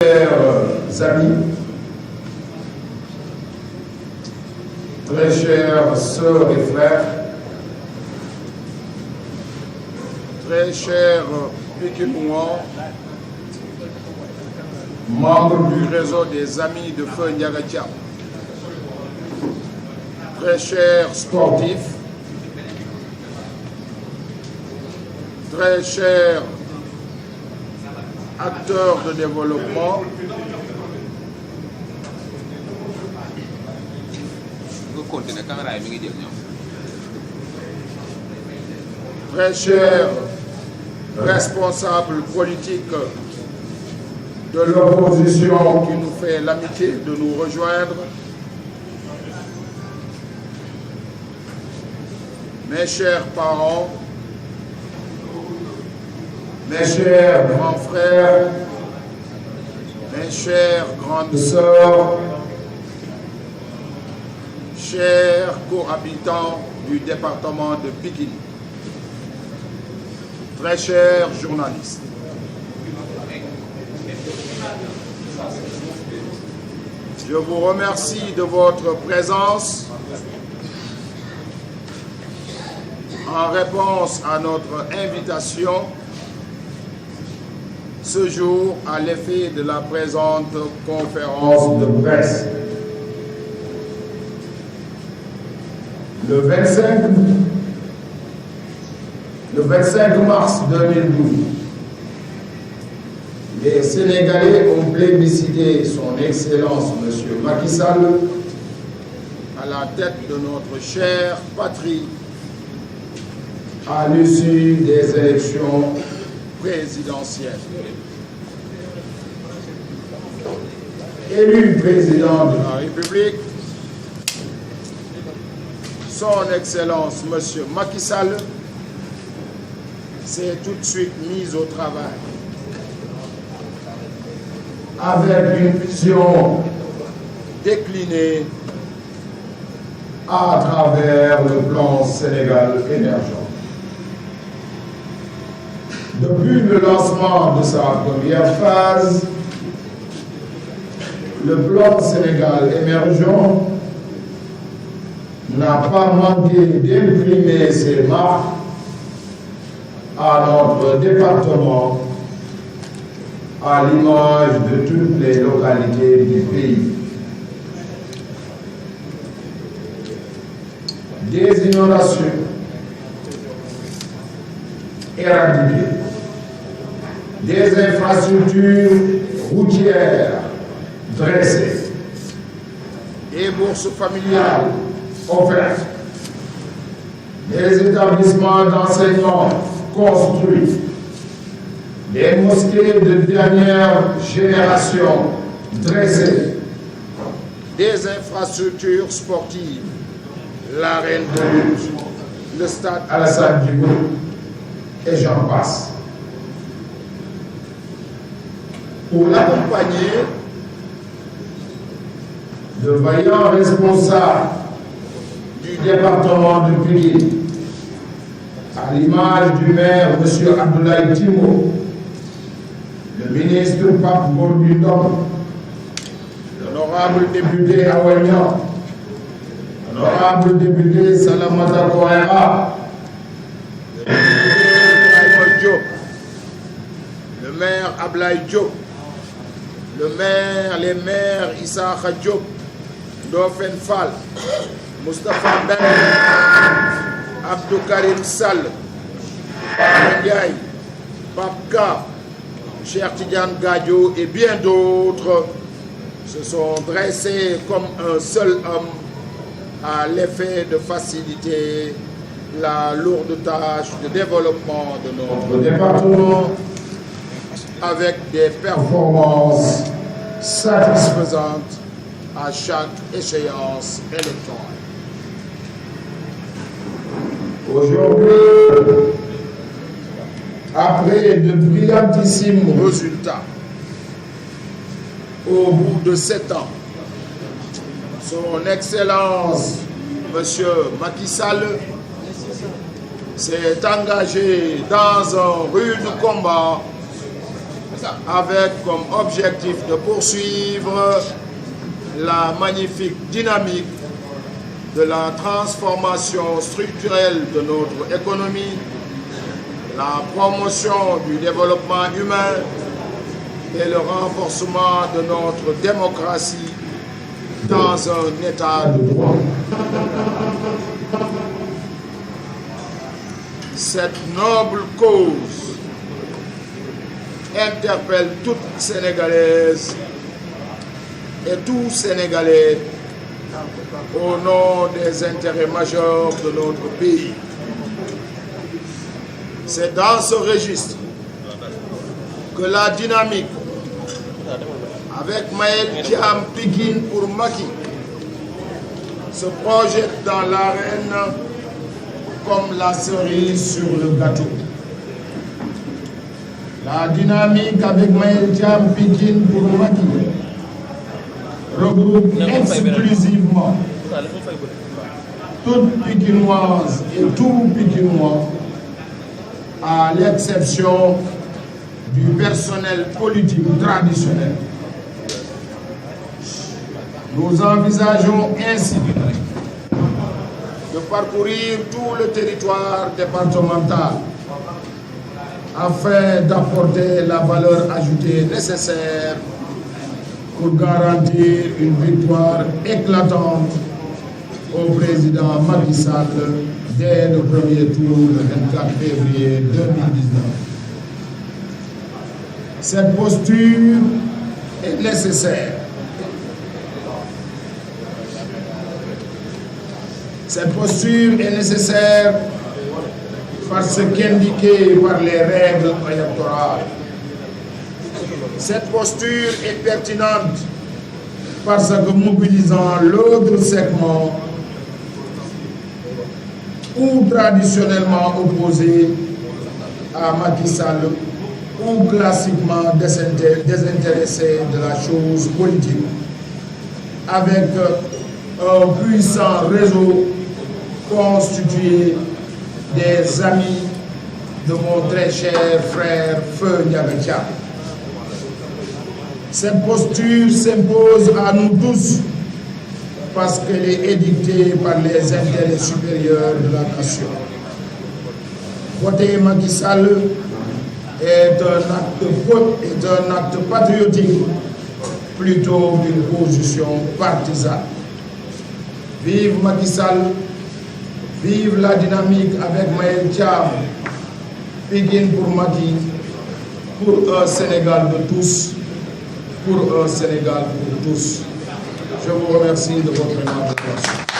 Chers amis, très chères sœurs et frères, très chers Pékinois, membres du réseau des amis de Feu Ndiaga Thiam, très chers sportifs, très chers acteurs de développement, très chers responsables politiques de l'opposition qui nous fait l'amitié de nous rejoindre, mes chers parents, mes chers grands frères, mes chères grandes sœurs, chers cohabitants du département de Pikine, très chers journalistes. Je vous remercie de votre présence en réponse à notre invitation ce jour à l'effet de la présente conférence de presse. Le 25 mars 2012, les Sénégalais ont plébiscité son Excellence M. Macky Sall à la tête de notre chère patrie à l'issue des élections présidentielle. Élu président de la République, son Excellence M. Macky Sall s'est tout de suite mis au travail avec une vision déclinée à travers le plan Sénégal émergent. Depuis le lancement de sa première phase, le plan Sénégal émergent n'a pas manqué d'imprimer ses marques à notre département, à l'image de toutes les localités du pays. Des inondations éradiquées, des infrastructures routières dressées, des bourses familiales offertes, des établissements d'enseignement construits, des mosquées de dernière génération dressées, des infrastructures sportives, l'arène de lutte, le stade Alassane Djigo, et j'en passe. Pour l'accompagner, de vaillants responsables du département de Pikine, à l'image du maire M. Abdoulaye Timo, le ministre Pape Bourdindom, l'honorable député Awagnan, l'honorable député Salamata Kouaira, le député Ibrahima Diop, le maire Ablaye Diop, les maires Issa Diop, Dofen Fall, Moustapha Ben, Abdou Karim Sall, Ndiaye, Papka, Cheikh Tidiane Gadio et bien d'autres se sont dressés comme un seul homme à l'effet de faciliter la lourde tâche de développement de notre département avec des performances satisfaisantes à chaque échéance électorale. Aujourd'hui, après de brillantissimes résultats, au bout de 7 ans, son Excellence, M. Macky Sall, s'est engagé dans un rude combat avec comme objectif de poursuivre la magnifique dynamique de la transformation structurelle de notre économie, la promotion du développement humain et le renforcement de notre démocratie dans un état de droit. Cette noble cause interpelle toute Sénégalaise et tout Sénégalais au nom des intérêts majeurs de notre pays. C'est dans ce registre que la dynamique avec Maël Thiam Pikine pour Macky se projette dans l'arène comme la cerise sur le gâteau. La dynamique avec Maël Thiam Pikine pour Macky regroupe exclusivement toutes Pikinoises et tout Pikinois, à l'exception du personnel politique traditionnel. Nous envisageons ainsi de parcourir tout le territoire départemental afin d'apporter la valeur ajoutée nécessaire pour garantir une victoire éclatante au président Macky Sall dès le premier tour le 24 février 2019. Cette posture est nécessaire. Cette posture est nécessaire parce qu'indiquée par les règles électorales. Cette posture est pertinente parce que mobilisant l'autre segment ou traditionnellement opposé à Macky Sall ou classiquement désintéressé de la chose politique, avec un puissant réseau constitué des amis de mon très cher frère Feu Ndiaga Thiam. Cette posture s'impose à nous tous parce qu'elle est édictée par les intérêts supérieurs de la nation. Voter Macky Sall est un acte patriotique plutôt qu'une position partisane. Vive Macky Sall, vive la dynamique avec Maël Thiam, Pikine pour Macky, pour un Sénégal de tous, pour un Sénégal pour tous. Je vous remercie de votre attention.